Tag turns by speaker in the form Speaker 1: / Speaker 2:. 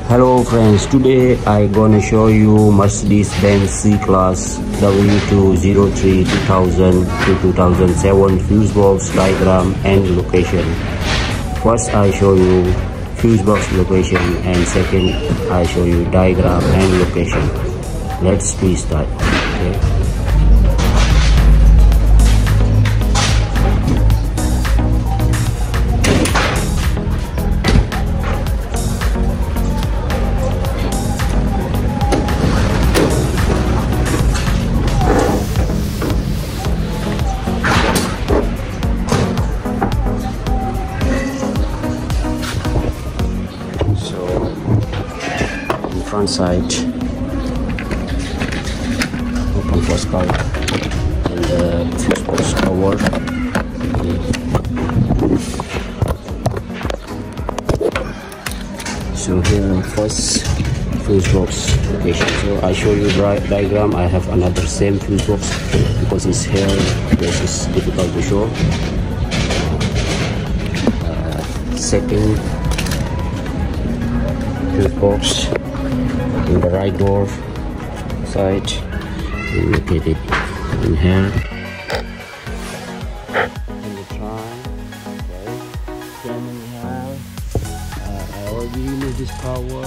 Speaker 1: Hello friends, today I gonna show you Mercedes-Benz C-Class W203 2000 to 2007 fuse box diagram and location. First I show you fuse box location and second I show you diagram and location. Let's start. Okay. Front side, open for scout and the fuse box cover. So here first fuse box location. So I show you diagram. I have another same fuse box because it's here. This is difficult to show. Second fuse box in the right door side, located in here. In the trunk, okay. Then we have I already removed this power.